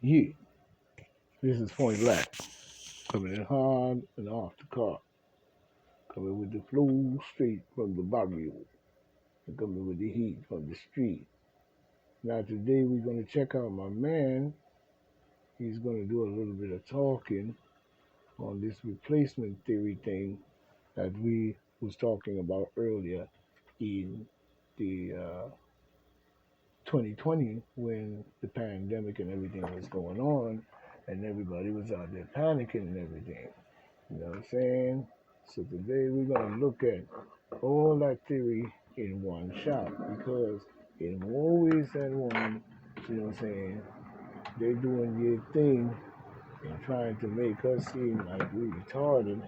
Yeah, this is Point Black, coming in hard and off the car, coming with the flow straight from the barrio, and coming with the heat from the street. Now today we're gonna check out my man. He's gonna do a little bit of talking on this replacement theory thing that we was talking about earlier in the 2020 when the pandemic and everything was going on, and everybody was out there panicking and everything. You know what I'm saying? So today we're gonna look at all that theory in one shot because in more ways than one, you know what I'm saying, they're doing their thing and trying to make us seem like we're retarded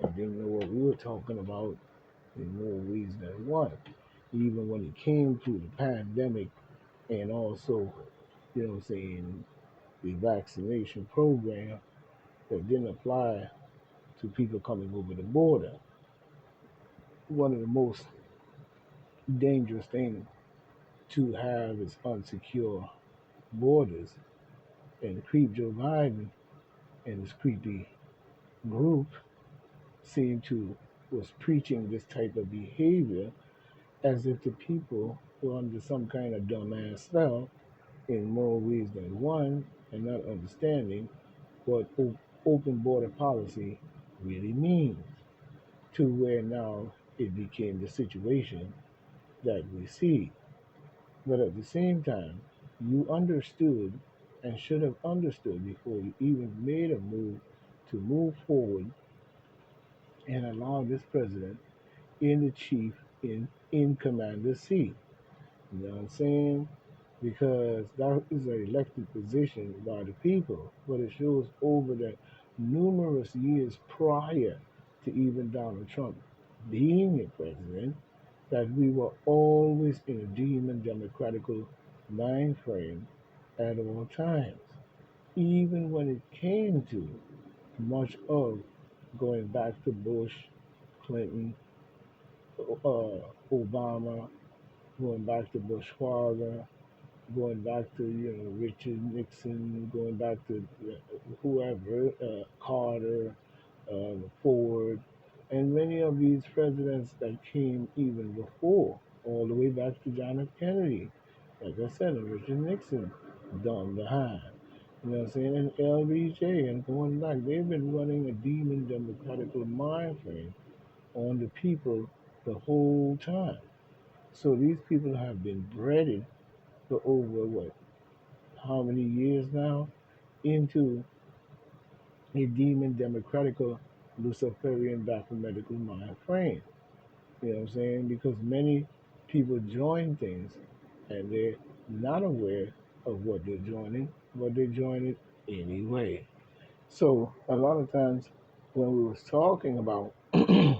and didn't know what we were talking about in more ways than one. Even when it came to the pandemic and also, you know what I'm saying, the vaccination program that didn't apply to people coming over the border. One of the most dangerous things to have is unsecure borders. And Creep Joe Biden and his creepy group seem to was preaching this type of behavior as if the people were under some kind of dumbass spell in more ways than one and not understanding what open border policy really means to where now it became the situation that we see. But at the same time, you understood and should have understood before you even made a move to move forward and allow this president in the chief in commander seat. You know what I'm saying? Because that is an elected position by the people, but it shows over the numerous years prior to even Donald Trump being a president that we were always in a demon democratical mind frame at all times. Even when it came to much of going back to Bush, Clinton, Obama, going back to Bush father, going back to Richard Nixon, going back to whoever, Carter, Ford, and many of these presidents that came even before, all the way back to John F. Kennedy. Like I said, and Richard Nixon down behind. You know what I'm saying? And LBJ and going back, they've been running a demon democratical mind frame on the people the whole time. So these people have been breaded for over what, how many years now into a demon democratical Luciferian mathematical mind frame. You know what I'm saying? Because many people join things and they're not aware of what they're joining, but they join it anyway. So a lot of times when we was talking about a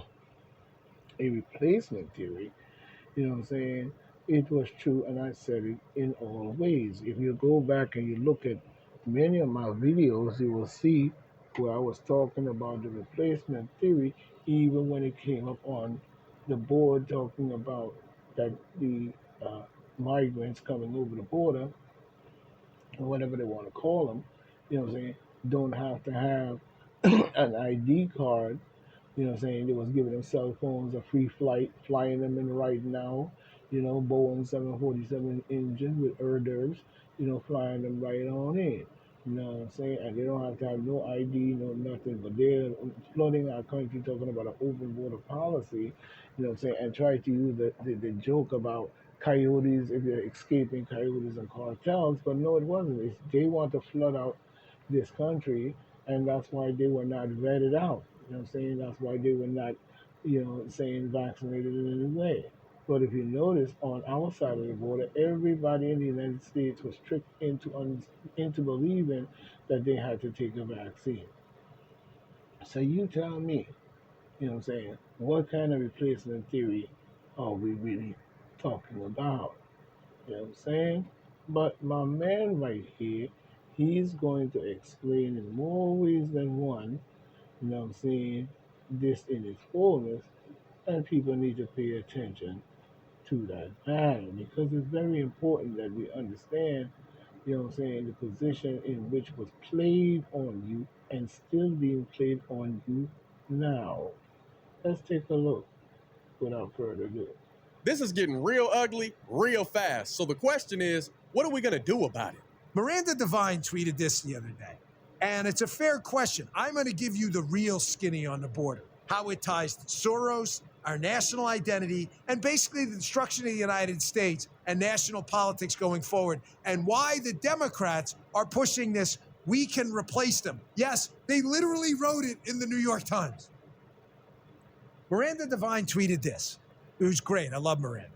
replacement theory, you know what I'm saying, it was true and I said it in all ways. If you go back and you look at many of my videos, you will see where I was talking about the replacement theory, even when it came up on the board talking about that the uh, migrants coming over the border, or whatever they want to call them, you know what I'm saying, don't have to have an ID card. You know what I'm saying? They was giving them cell phones, a free flight, flying them in right now. You know, Boeing 747 engine with hors d'oeuvres, flying them right on in. You know what I'm saying? And they don't have to have no ID, no nothing, but they're flooding our country talking about an open border policy, you know what I'm saying, and try to use the joke about coyotes, if you're escaping coyotes and cartels, but no, it wasn't. They want to flood out this country, and that's why they were not vetted out. You know what I'm saying? That's why they were not, saying vaccinated in any way. But if you notice, on our side of the border, everybody in the United States was tricked into believing that they had to take a vaccine. So you tell me, you know what I'm saying, what kind of replacement theory are we really talking about? You know what I'm saying? But my man right here, he's going to explain in more ways than one, you know what I'm saying, this in its fullness, and people need to pay attention to that matter because it's very important that we understand You know what I'm saying? The position in which was played on you and still being played on you now. Let's take a look without further ado. This is getting real ugly real fast. So the question is, what are we going to do about it? Miranda Devine tweeted this the other day, and it's a fair question. I'm going to give you the real skinny on the border, how it ties to Soros, our national identity, and basically the destruction of the United States and national politics going forward, and why the Democrats are pushing this. We can replace them. Yes, they literally wrote it in the New York Times. Miranda Devine tweeted this. It was great. I love Miranda.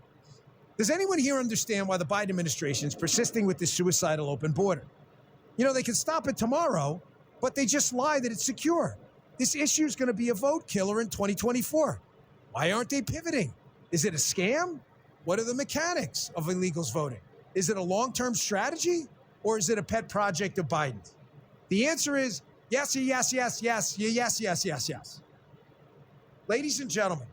Does anyone here understand why the Biden administration is persisting with this suicidal open border? You know, they can stop it tomorrow, but they just lie that it's secure. This issue is going to be a vote killer in 2024. Why aren't they pivoting? Is it a scam? What are the mechanics of illegals voting? Is it a long-term strategy, or is it a pet project of Biden's? The answer is yes, yes, yes, yes, yes, yes, yes, yes. Ladies and gentlemen,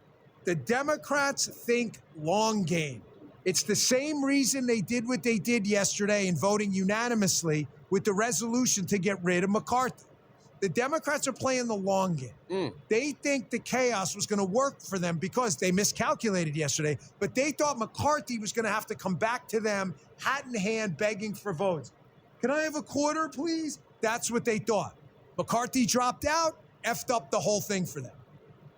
the Democrats think long game. It's the same reason they did what they did yesterday in voting unanimously with the resolution to get rid of McCarthy. The Democrats are playing the long game. They think the chaos was going to work for them because they miscalculated yesterday, but they thought McCarthy was going to have to come back to them, hat in hand, begging for votes. Can I have a quarter, please? That's what they thought. McCarthy dropped out, effed up the whole thing for them.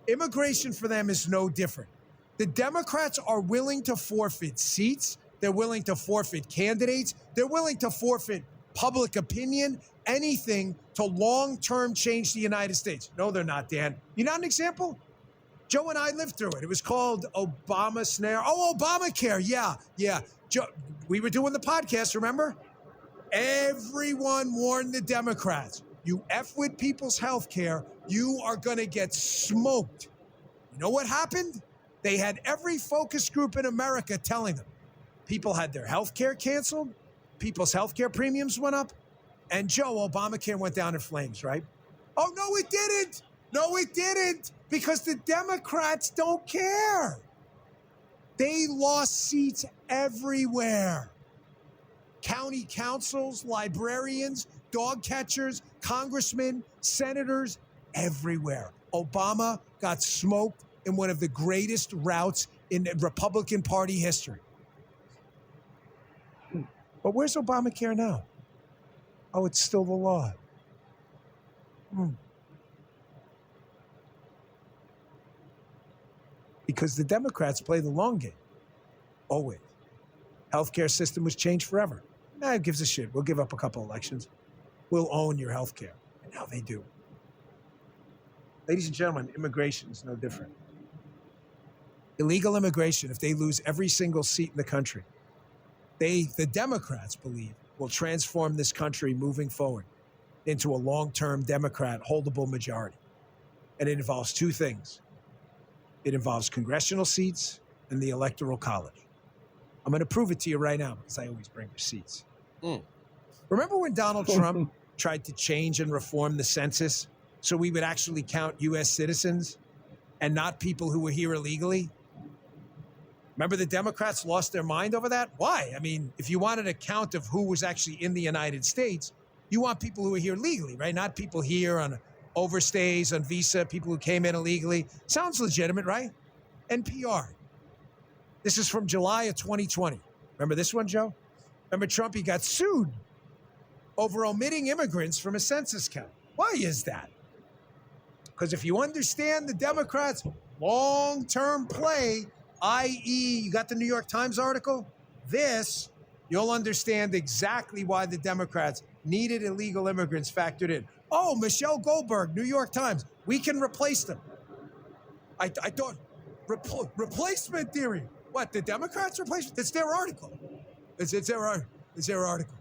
Immigration for them is no different. The Democrats are willing to forfeit seats. They're willing to forfeit candidates. They're willing to forfeit public opinion, anything to long-term change the United States. No, they're not, Dan. You're not an example? Joe and I lived through it. It was called Obama Snare. Oh, Obamacare. Yeah. Joe, we were doing the podcast, remember? Everyone warned the Democrats. You F with people's health care, you are going to get smoked. You know what happened? They had every focus group in America telling them people had their health care canceled, people's health care premiums went up, and Joe, Obamacare went down in flames, right? Oh, no, it didn't. No, it didn't, because the Democrats don't care. They lost seats everywhere. County councils, librarians, dog catchers, congressmen, senators, everywhere. Obama got smoked in one of the greatest routs in Republican Party history. But where's Obamacare now? Oh, it's still the law. Because the Democrats play the long game. Always. Healthcare system was changed forever. Nah, who gives a shit? We'll give up a couple elections. We'll own your health care. And now they do. Ladies and gentlemen, immigration is no different. Illegal immigration, if they lose every single seat in the country, the Democrats believe, will transform this country moving forward into a long-term Democrat holdable majority. And it involves two things. It involves congressional seats and the Electoral College. I'm going to prove it to you right now because I always bring receipts. Remember when Donald Trump tried to change and reform the census so we would actually count U.S. citizens and not people who were here illegally? Remember the Democrats lost their mind over that? Why? I mean, if you wanted a count of who was actually in the United States, you want people who are here legally, right? Not people here on overstays, on visa, people who came in illegally. Sounds legitimate, right? NPR. This is from July of 2020. Remember this one, Joe? Remember Trump, he got sued over omitting immigrants from a census count. Why is that? Because if you understand the Democrats' long-term play, i.e., you got the New York Times article? You'll understand exactly why the Democrats needed illegal immigrants factored in. Oh, Michelle Goldberg, New York Times, we can replace them. I thought, replacement theory. What, the Democrats replacement? It's their article. It's their article.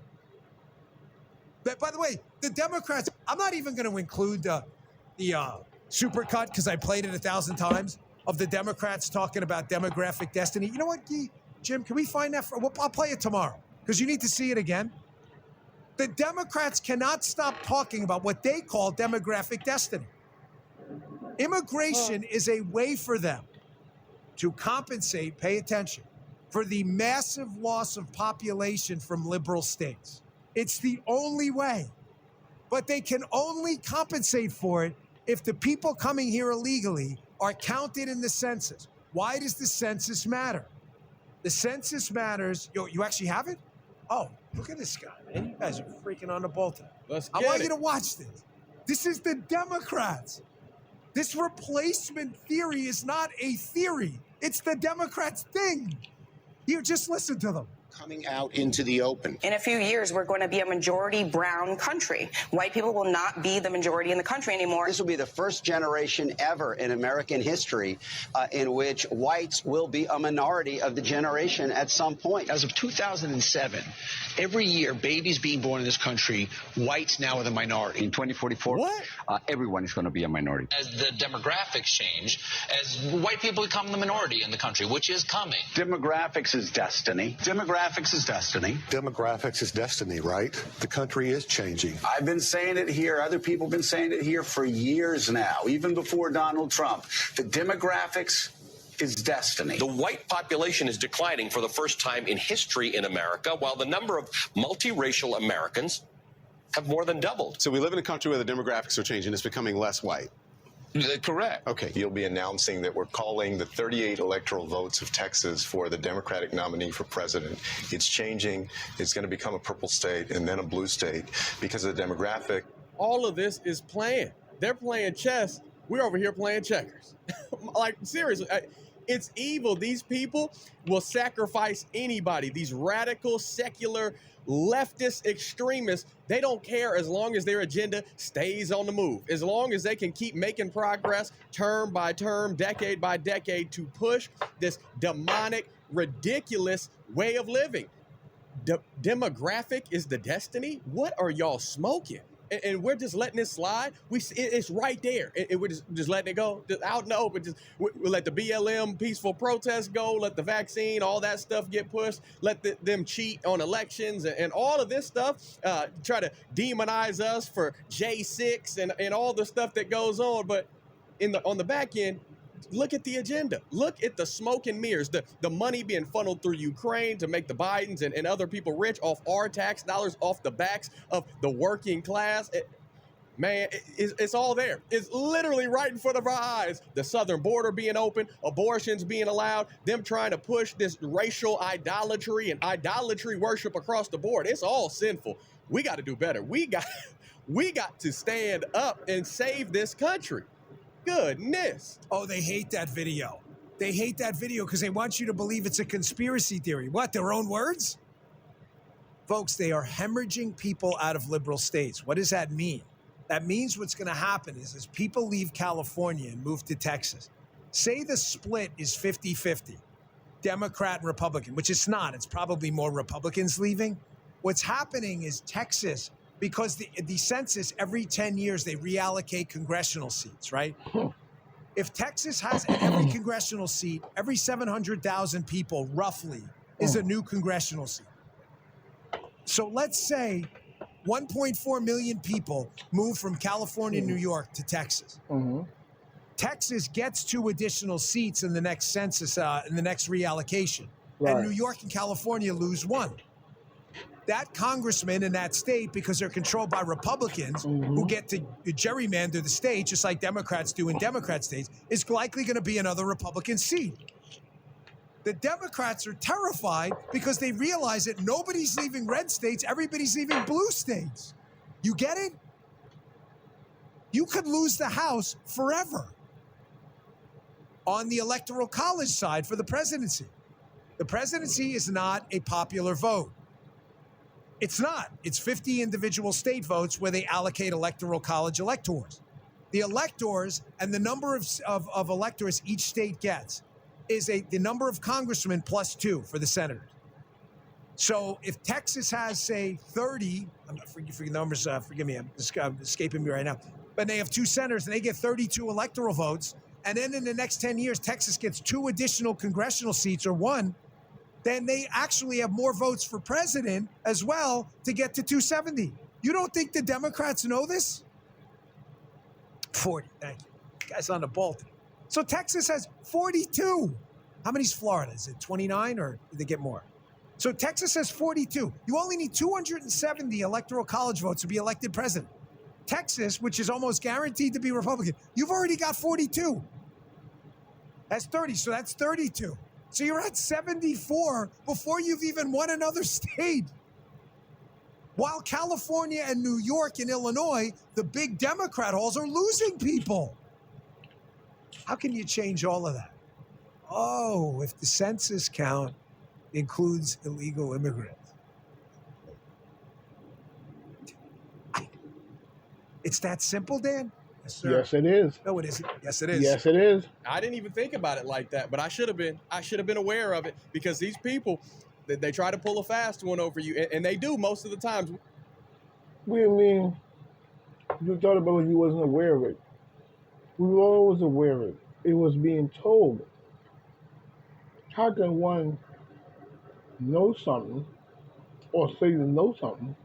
But by the way, the Democrats, I'm not even going to include the supercut because I played it 1,000 times of the Democrats talking about demographic destiny. You know what, Jim, can we find that? I'll play it tomorrow because you need to see it again. The Democrats cannot stop talking about what they call demographic destiny. Immigration is a way for them to compensate, pay attention, for the massive loss of population from liberal states. It's the only way. But they can only compensate for it if the people coming here illegally are counted in the census. Why does the census matter? The census matters. Yo, you actually have it? Oh, look at this guy, man. You guys are freaking on the ball today. Let's I get want it. you to watch this. This is the Democrats. This replacement theory is not a theory. It's the Democrats' thing. Here, just listen to them. Coming out into the open. In a few years, we're going to be a majority brown country. White people will not be the majority in the country anymore. This will be the first generation ever in American history in which whites will be a minority of the generation at some point. As of 2007, every year, babies being born in this country, whites now are the minority. In 2044, everyone is going to be a minority. As the demographics change, as white people become the minority in the country, which is coming. Demographics is destiny. Demographics is destiny. Demographics is destiny, right? The country is changing. I've been saying it here. Other people have been saying it here for years now, even before Donald Trump. The demographics is destiny. The white population is declining for the first time in history in America, while the number of multiracial Americans have more than doubled. So we live in a country where the demographics are changing. It's becoming less white. Correct. Okay. You'll be announcing that we're calling the 38 electoral votes of Texas for the Democratic nominee for president. It's changing. It's going to become a purple state and then a blue state because of the demographic. All of this is planned. They're playing chess. We're over here playing checkers. Like, seriously, it's evil. These people will sacrifice anybody. These radical, secular, leftist extremists, they don't care as long as their agenda stays on the move. As long as they can keep making progress term by term, decade by decade to push this demonic, ridiculous way of living. Demographic is the destiny? What are y'all smoking? And we're just letting it slide. It's right there. And we're just letting it go, just out in the open. We'll let the BLM peaceful protest go, let the vaccine, all that stuff get pushed, let them cheat on elections and all of this stuff, try to demonize us for J6 and all the stuff that goes on. But on the back end, look at the agenda. Look at the smoke and mirrors, the money being funneled through Ukraine to make the Bidens and other people rich off our tax dollars, off the backs of the working class. It's all there. It's literally right in front of our eyes. The southern border being open, abortions being allowed, them trying to push this racial idolatry and idolatry worship across the board. It's all sinful. We got to do better. We got to stand up and save this country. Goodness. Oh, they hate that video. They hate that video because they want you to believe it's a conspiracy theory. What, their own words? Folks, they are hemorrhaging people out of liberal states. What does that mean? That means what's going to happen is as people leave California and move to Texas, say the split is 50-50, Democrat and Republican, which it's not. It's probably more Republicans leaving. What's happening is Texas, because the census, every 10 years, they reallocate congressional seats, right? If Texas has every congressional seat, every 700,000 people, roughly, is a new congressional seat. So let's say 1.4 million people move from California, New York to Texas. Texas gets 2 additional seats in the next census, in the next reallocation. Right. And New York and California lose 1. That congressman in that state, because they're controlled by Republicans who get to gerrymander the state, just like Democrats do in Democrat states, is likely going to be another Republican seat. The Democrats are terrified because they realize that nobody's leaving red states, everybody's leaving blue states. You get it? You could lose the House forever on the Electoral College side for the presidency. The presidency is not a popular vote. It's not. It's 50 individual state votes where they allocate Electoral College electors. The electors and the number of electors each state gets is the number of congressmen plus 2 for the senators. So if Texas has, say, 30, I'm not forgetting numbers, forgive me, I'm escaping me right now, but they have 2 senators and they get 32 electoral votes, and then in the next 10 years, Texas gets 2 additional congressional seats or 1, then they actually have more votes for president as well to get to 270. You don't think the Democrats know this? 40, thank you. Guys on the ball today. So Texas has 42. How many's Florida? Is it 29 or did they get more? So Texas has 42. You only need 270 electoral college votes to be elected president. Texas, which is almost guaranteed to be Republican, you've already got 42. That's 30, so that's 32. So you're at 74 before you've even won another state. While California and New York and Illinois, the big Democrat halls are losing people. How can you change all of that? Oh, if the census count includes illegal immigrants. It's that simple, Dan? Yes, sir. Yes, it is. No, it isn't. Yes, it is. Yes, it is. I didn't even think about it like that, but I should have been. I should have been aware of it because these people, they try to pull a fast one over you, and they do most of the times. What do you mean? You thought about it, you wasn't aware of it. We were always aware of it. It was being told. How can one know something or say you know something,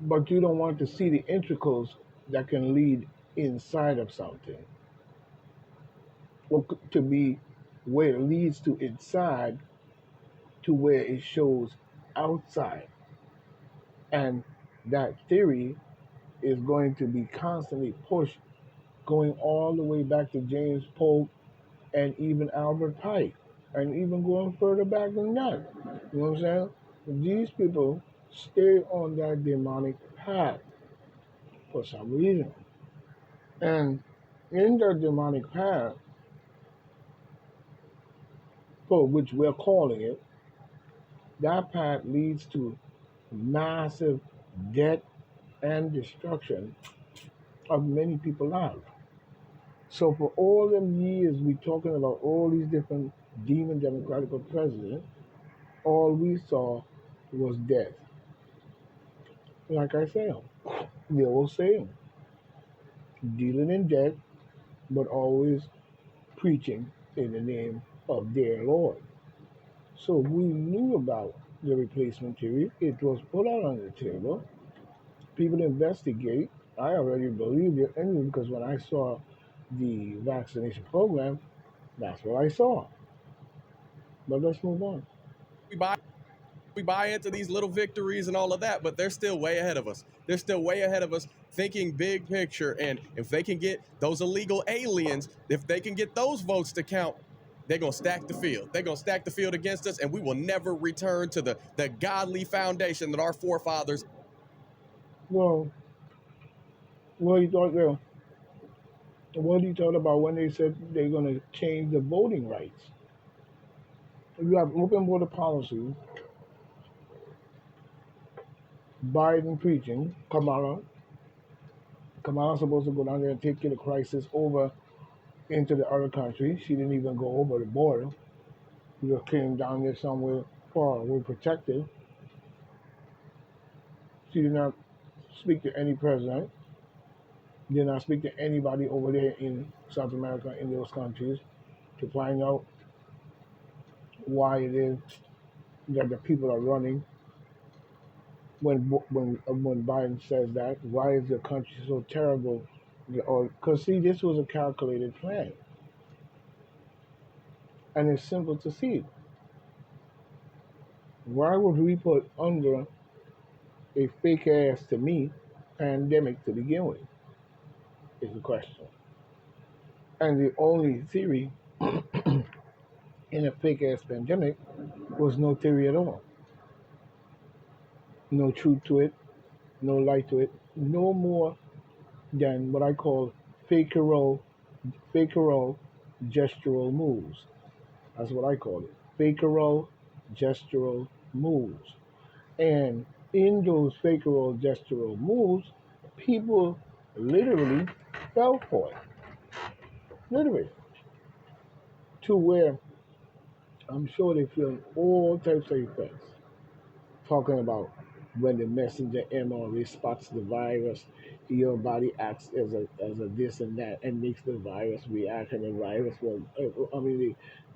but you don't want to see the intricals that can lead inside of something? Or to be where it leads to inside to where it shows outside. And that theory is going to be constantly pushed, going all the way back to James Polk and even Albert Pike, and even going further back than that. You know what I'm saying? These people stay on that demonic path for some reason. And in their demonic path, for which we're calling it, that path leads to massive death and destruction of many people's lives. So for all them years we talking about all these different demon democratic presidents, all we saw was death. Like I said, the old saying, dealing in death, but always preaching in the name of their Lord. So we knew about the replacement theory. It was put out on the table. People investigate. I already believed it anyway because when I saw the vaccination program, that's what I saw. But let's move on. We buy into these little victories and all of that, but they're still way ahead of us. They're still way ahead of us thinking big picture. And if they can get those illegal aliens, if they can get those votes to count, they're going to stack the field. They're going to stack the field against us, and we will never return to the godly foundation that our forefathers. Well, what you thought there? What you thought about when they said they're going to change the voting rights? You have open border policy, Biden preaching, Kamala's supposed to go down there and take care of the crisis over into the other country. She didn't even go over the border. She just came down there somewhere far away, protected. She did not speak to any president. Did not speak to anybody over there in South America, in those countries, to find out why it is that the people are running. When Biden says that, why is the country so terrible? Because see, this was a calculated plan, and it's simple to see. Why would we put under a fake ass, to me, pandemic to begin with? Is the question. And the only theory in a fake ass pandemic was no theory at all. No truth to it, no light to it, no more than what I call fakeral gestural moves. That's what I call it. Fakeral gestural moves. And in those fakeral gestural moves, people literally fell for it. Literally. To where I'm sure they feel all types of effects. Talking about when the messenger mRNA spots the virus, your body acts as a this and that and makes the virus react, and the virus will,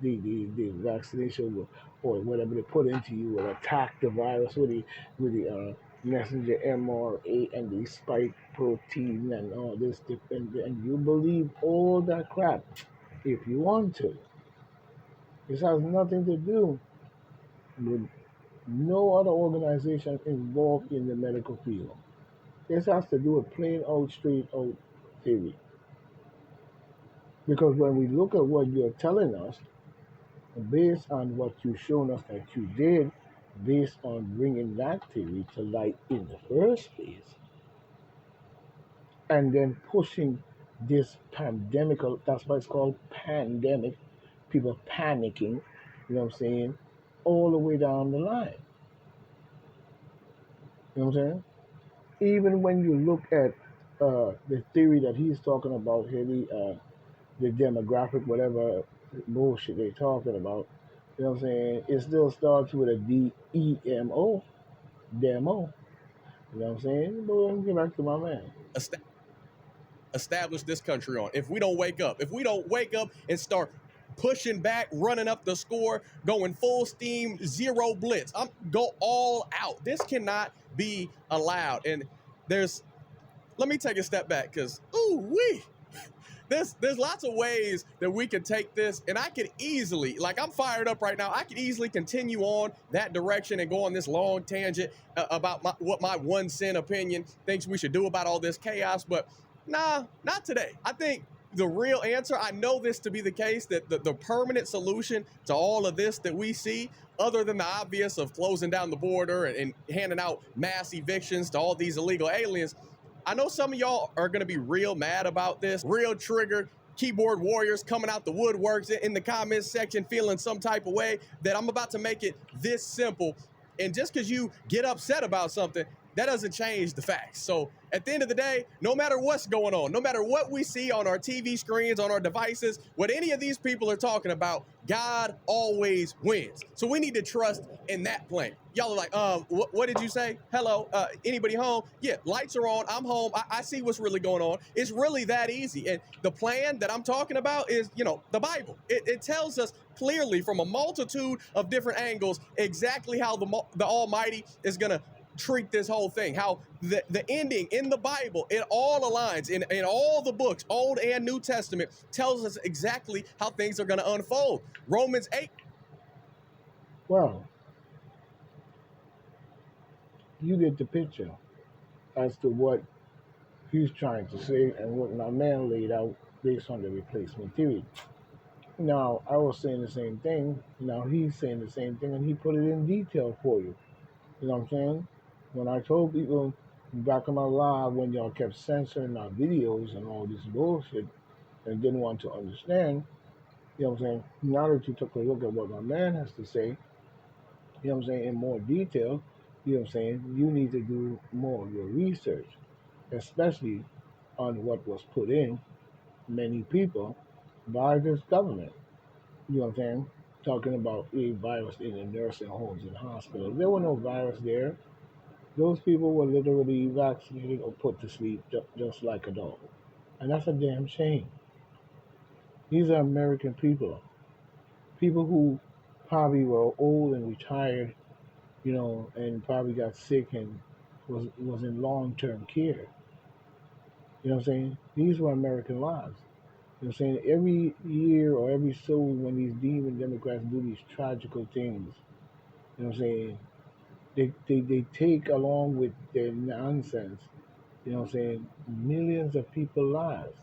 the vaccination or whatever they put into you will attack the virus with the messenger mRNA and the spike protein and all this different, and you believe all that crap if you want to. This has nothing to do with no other organization involved in the medical field. This has to do with plain out, straight out theory. Because when we look at what you're telling us, based on what you've shown us that you did, based on bringing that theory to light in the first place, and then pushing this pandemic, that's why it's called pandemic, people panicking, you know what I'm saying, all the way down the line. You know what I'm saying? Even when you look at the theory that he's talking about here, the demographic, whatever bullshit they're talking about, you know what I'm saying, it still starts with a D-E-M-O, demo. You know what I'm saying? But let me get back to my man. Establish this country on. If we don't wake up and start pushing back, running up the score, going full steam, zero blitz, go all out. This cannot be allowed. And let me take a step back, because there's lots of ways that we can take this, and I could easily, I'm fired up right now, I could easily continue on that direction and go on this long tangent about what my 1 cent opinion thinks we should do about all this chaos, but nah, not today. I think the real answer, I know this to be the case, that the permanent solution to all of this that we see, other than the obvious of closing down the border and handing out mass evictions to all these illegal aliens, I know some of y'all are going to be real mad about this, real triggered, keyboard warriors coming out the woodworks in the comments section feeling some type of way, that I'm about to make it this simple. And just because you get upset about something, that doesn't change the facts. So at the end of the day, no matter what's going on, no matter what we see on our TV screens, on our devices, what any of these people are talking about, God always wins. So we need to trust in that plan. Y'all are like, what did you say? Hello, anybody home? Yeah, lights are on. I'm home. I see what's really going on. It's really that easy. And the plan that I'm talking about is, the Bible. It tells us clearly from a multitude of different angles exactly how the Almighty is going to treat this whole thing, how the ending in the Bible, it all aligns in all the books, Old and New Testament, tells us exactly how things are going to unfold. Romans 8. Well, you get the picture as to what he's trying to say and what my man laid out based on the replacement theory. Now, I was saying the same thing. Now he's saying the same thing, and he put it in detail for you. You know what I'm saying? When I told people back in my live, when y'all kept censoring our videos and all this bullshit and didn't want to understand, you know what I'm saying? Now that you took a look at what my man has to say, you know what I'm saying, in more detail, you know what I'm saying, you need to do more of your research, especially on what was put in many people by this government. You know what I'm saying? Talking about a virus in the nursing homes and hospitals. There were no virus there. Those people were literally vaccinated or put to sleep just like a dog. And that's a damn shame. These are American people. People who probably were old and retired, and probably got sick and was in long-term care. You know what I'm saying? These were American lives. You know what I'm saying? Every year or every so when these demon Democrats do these tragical things, you know what I'm saying? They take along with their nonsense, you know what I'm saying, millions of people's lives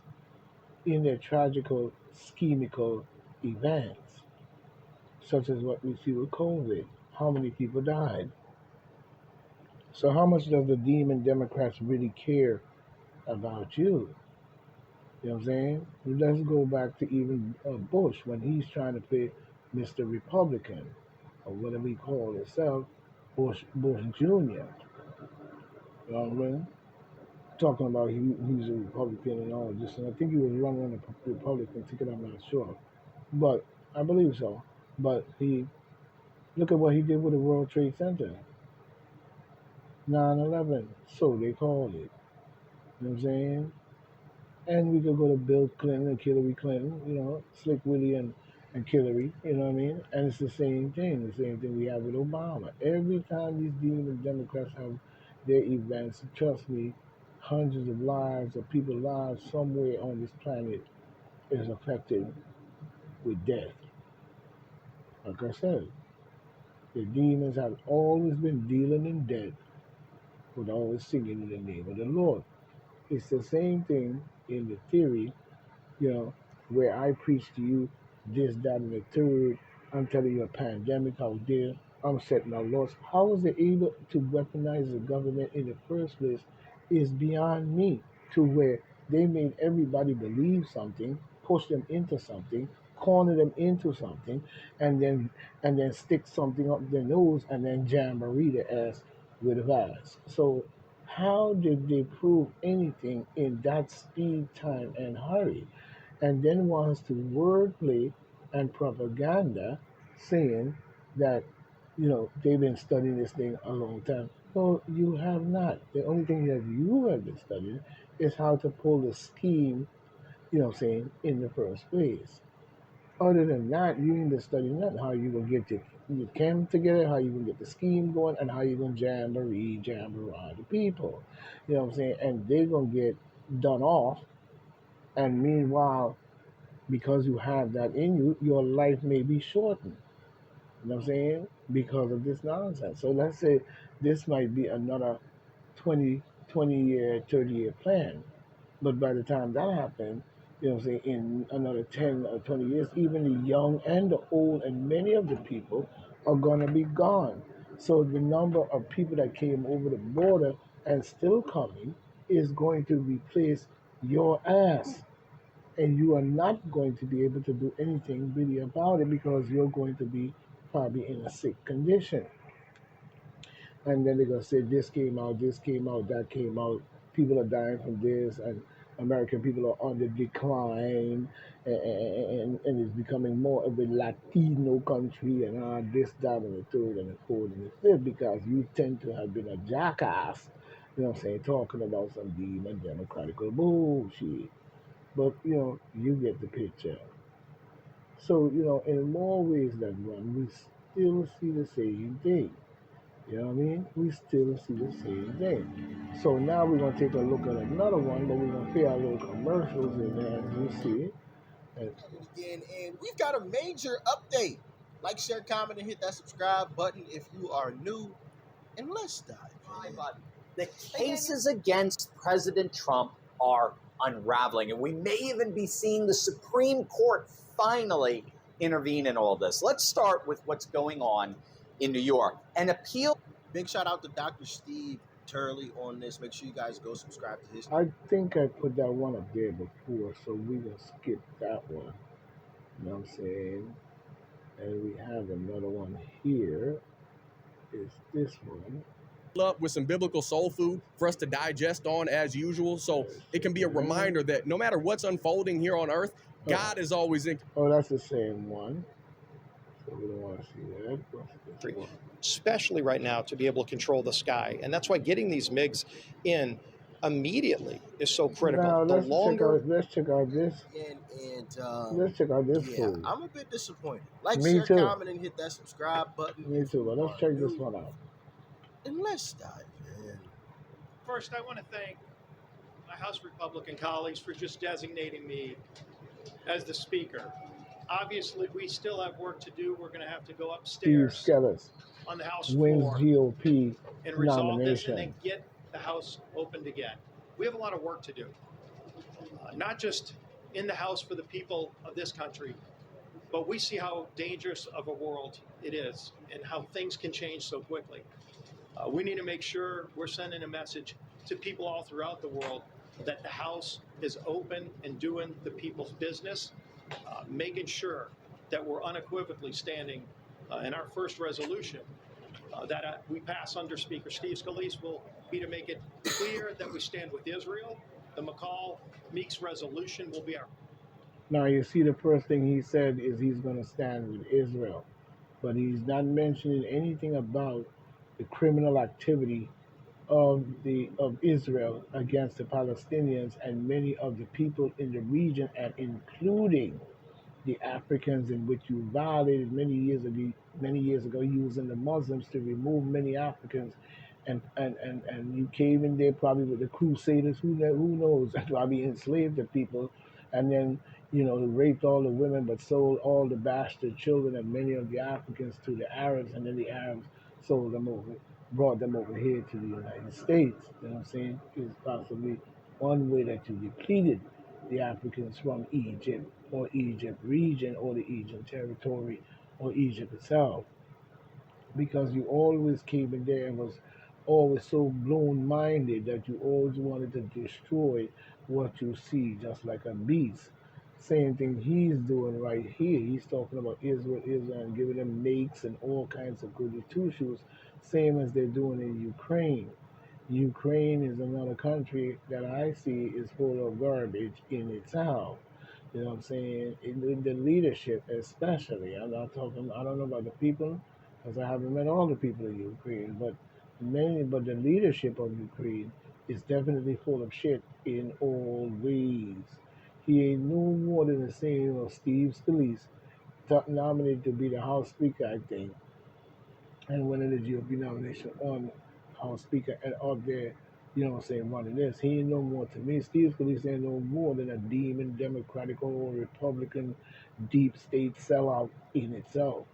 in their tragical, schemical events, such as what we see with COVID. How many people died? So how much does the demon Democrats really care about you? You know what I'm saying? Let's go back to even Bush when he's trying to play Mr. Republican, or whatever he called himself, Bush Jr. You know what I mean? Talking about he's a Republican and all this, and I think he was running on a Republican ticket, I'm not sure. But I believe so. But look at what he did with the World Trade Center. 9/11, so they called it. You know what I'm saying? And we could go to Bill Clinton and Hillary Clinton, Slick Willie and Hillary, you know what I mean? And it's the same thing we have with Obama. Every time these demon Democrats have their events, trust me, hundreds of lives of people's lives somewhere on this planet is affected with death. Like I said, The demons have always been dealing in death, but always singing in the name of the Lord. It's the same thing in the theory, you know, where I preach to you this, that, and the third. I'm telling you a pandemic out there. I'm setting our laws. How was they able to weaponize the government in the first place is beyond me, to where they made everybody believe something, push them into something, corner them into something, and then stick something up their nose and then jamboree their ass with a virus. So how did they prove anything in that speed, time, and hurry? And then wants to wordplay and propaganda saying that, they've been studying this thing a long time. No, you have not. The only thing that you have been studying is how to pull the scheme, in the first place. Other than that, you need to study not how you gonna get your camp together, how you gonna get the scheme going, and how you gonna jamboree the people. You know what I'm saying? And they're gonna get done off. And meanwhile, because you have that in you, your life may be shortened. You know what I'm saying? Because of this nonsense. So let's say this might be another 20-year, 30-year plan. But by the time that happens, in another 10 or 20 years, even the young and the old and many of the people are going to be gone. So the number of people that came over the border and still coming is going to replace your ass. And you are not going to be able to do anything really about it because you're going to be probably in a sick condition. And then they're going to say this came out, that came out. People are dying from this, and American people are on the decline, and it's becoming more of a Latino country, and this, that, and the third, and the fourth, and the fifth, because you tend to have been a jackass, talking about some demon democratical bullshit. But, you get the picture. So, in more ways than one, we still see the same thing. You know what I mean? We still see the same thing. So now we're going to take a look at another one, but we're going to play our little commercials in there, as you see. Again, and we've got a major update. Like, share, comment, and hit that subscribe button if you are new. And let's dive in. The cases against President Trump are unraveling, and we may even be seeing the Supreme Court finally intervene in all this. Let's start with what's going on in New York. An appeal. Big shout out to Dr. Steve Turley on this. Make sure you guys go subscribe to his. I think I put that one up there before, so we're going to skip that one. You know what I'm saying? And we have another one here. Is this one. Up with some biblical soul food for us to digest on as usual. So it can be a reminder that no matter what's unfolding here on earth, God is always in. Oh, that's the same one. So we don't want to see that. What's this one? Especially right now, to be able to control the sky. And that's why getting these MiGs in immediately is so critical. Now, let's check out this. Let's check out this food. I'm a bit disappointed. Like, Me share, too. comment, and hit that subscribe button. Me too, but let's check this one out. And let's dive in. First, I want to thank my House Republican colleagues for just designating me as the Speaker. Obviously, we still have work to do. We're going to have to go upstairs Steve Scalise on the House wins floor GOP and resolve this nomination. and then get the House opened again. We have a lot of work to do, not just in the House for the people of this country, but we see how dangerous of a world it is and how things can change so quickly. We need to make sure we're sending a message to people all throughout the world that the House is open and doing the people's business, making sure that we're unequivocally standing in our first resolution that we pass under Speaker Steve Scalise will be to make it clear that we stand with Israel. The McCall-Meeks resolution will be our... Now, you see, the first thing he said is he's going to stand with Israel, but he's not mentioning anything about the criminal activity of Israel against the Palestinians and many of the people in the region, and including the Africans, in which you violated many years ago, using the Muslims to remove many Africans, and you came in there probably with the Crusaders, who knows, and probably enslaved the people, and then He raped all the women but sold all the bastard children and many of the Africans to the Arabs, and then the Arabs sold them over, brought them over here to the United States. You know what I'm saying? Is possibly one way that you depleted the Africans from Egypt or Egypt region or the Egypt territory or Egypt itself, because you always came in there and was always so blown minded that you always wanted to destroy what you see, just like a beast. Same thing he's doing right here. He's talking about Israel, and giving them makes and all kinds of goody two shoes, same as they're doing in Ukraine. Ukraine is another country that I see is full of garbage in itself. You know what I'm saying? In the leadership, especially. I'm not talking, I don't know about the people, because I haven't met all the people in Ukraine, but the leadership of Ukraine is definitely full of shit in all ways. He ain't no more than the same of Steve Scalise, nominated to be the House Speaker, I think, and winning the GOP nomination on House Speaker and up there, you know what I'm saying, running this. He ain't no more to me. Steve Scalise ain't no more than a demon Democratic or Republican deep state sellout in itself.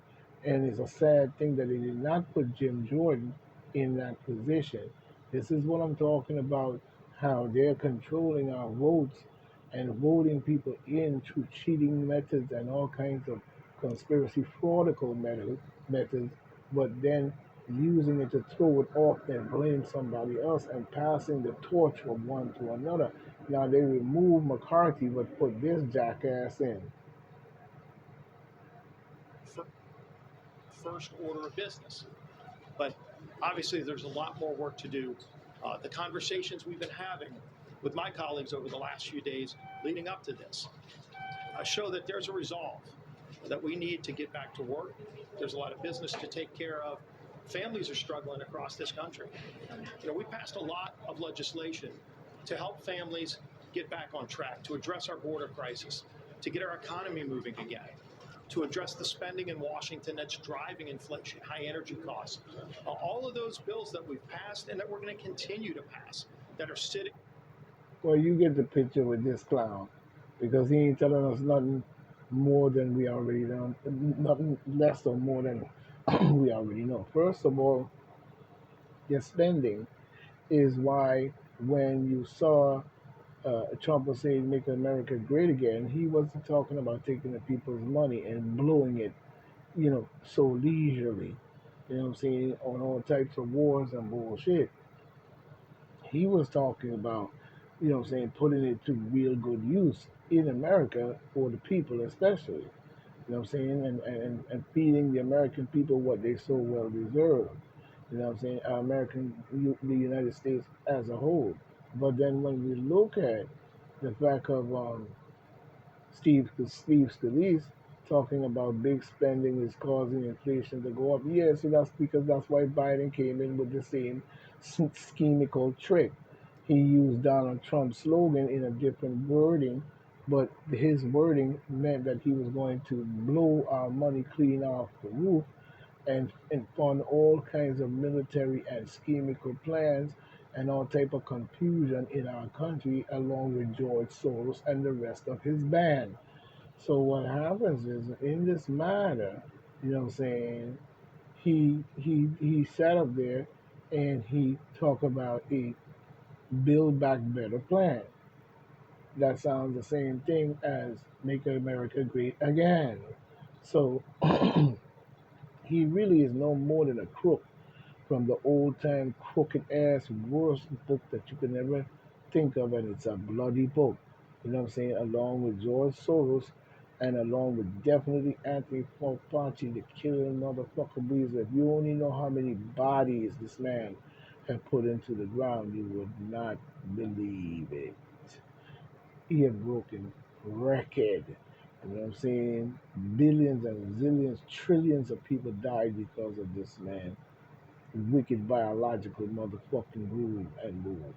And it's a sad thing that they did not put Jim Jordan in that position. This is what I'm talking about, how they're controlling our votes and voting people in through cheating methods and all kinds of conspiracy fraudical methods, but then using it to throw it off and blame somebody else and passing the torch from one to another. Now they remove McCarthy but put this jackass in. First order of business. But obviously, there's a lot more work to do. The conversations we've been having with my colleagues over the last few days leading up to this show that there's a resolve, that we need to get back to work. There's a lot of business to take care of. Families are struggling across this country. We passed a lot of legislation to help families get back on track, to address our border crisis, to get our economy moving again, to address the spending in Washington that's driving inflation, high energy costs. All of those bills that we've passed and that we're going to continue to pass that are sitting. Well, you get the picture with this clown, because he ain't telling us nothing more than we already know, nothing less or more than we already know. First of all, your spending is why when you saw Trump was saying "Make America Great Again," he wasn't talking about taking the people's money and blowing it, so leisurely, you know what I'm saying, on all types of wars and bullshit. He was talking about, putting it to real good use in America for the people especially, you know what I'm saying, and feeding the American people what they so well deserve, you know what I'm saying, the United States as a whole. But then when we look at the fact of Steve Scalise talking about big spending is causing inflation to go up, yeah, so that's because that's why Biden came in with the same schemical trick. He used Donald Trump's slogan in a different wording, but his wording meant that he was going to blow our money clean off the roof and fund all kinds of military and schemical plans and all type of confusion in our country, along with George Soros and the rest of his band. So what happens is, in this matter, you know what I'm saying, he sat up there and he talked about a Build Back Better plan. That sounds the same thing as Make America Great Again. So he really is no more than a crook from the old time crooked ass worst book that you could never think of, and it's a bloody book. You know what I'm saying? Along with George Soros and along with definitely Anthony Fauci, the killing motherfucker Weasel. If you only know how many bodies this man had put into the ground, you would not believe it. He had broken record. You know what I'm saying? Billions and zillions, trillions of people died because of this man. Wicked biological motherfucking groove and move,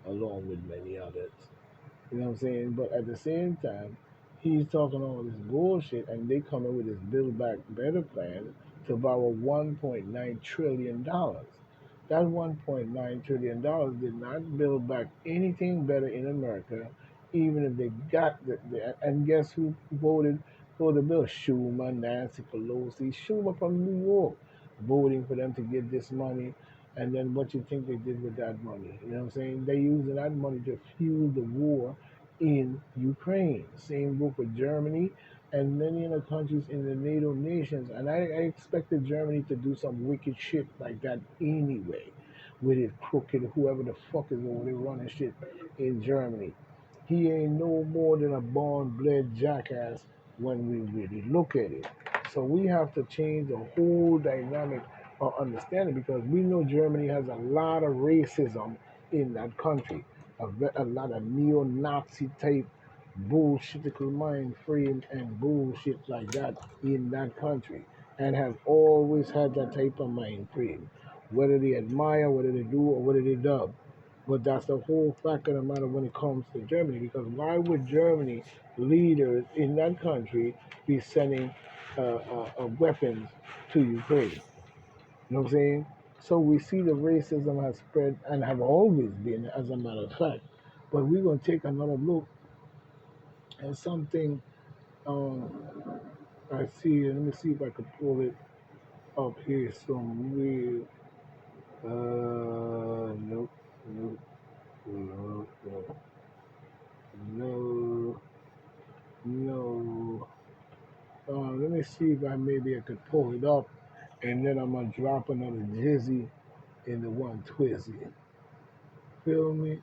along with many others. You know what I'm saying? But at the same time, he's talking all this bullshit, and they come up with this Build Back Better plan to borrow $1.9 trillion. That $1.9 trillion did not build back anything better in America even if they got and guess who voted for the bill? Schumer, Nancy Pelosi, Schumer from New York, voting for them to get this money. And then what you think they did with that money? You know what I'm saying? They using that money to fuel the war in Ukraine. Same book with Germany and many other countries in the NATO nations. And I expected Germany to do some wicked shit like that anyway, with it crooked, whoever the fuck is over there running shit in Germany. He ain't no more than a born-bred jackass when we really look at it. So we have to change the whole dynamic of understanding, because we know Germany has a lot of racism in that country, a lot of neo-Nazi type bullshitical mind frame and bullshit like that in that country, and have always had that type of mind frame, whether they admire, whether they do, or whether they dub. But that's the whole fact of the matter when it comes to Germany, because why would Germany leaders in that country be sending weapons to Ukraine? You know what I'm saying? So we see the racism has spread and have always been, as a matter of fact. But we're going to take another look at something. I see. Let me see if I can pull it up here somewhere. Nope, nope, nope, nope, no. Let me see if maybe I could pull it up, and then I'm gonna drop another jizzy in the one twizzy. Feel me?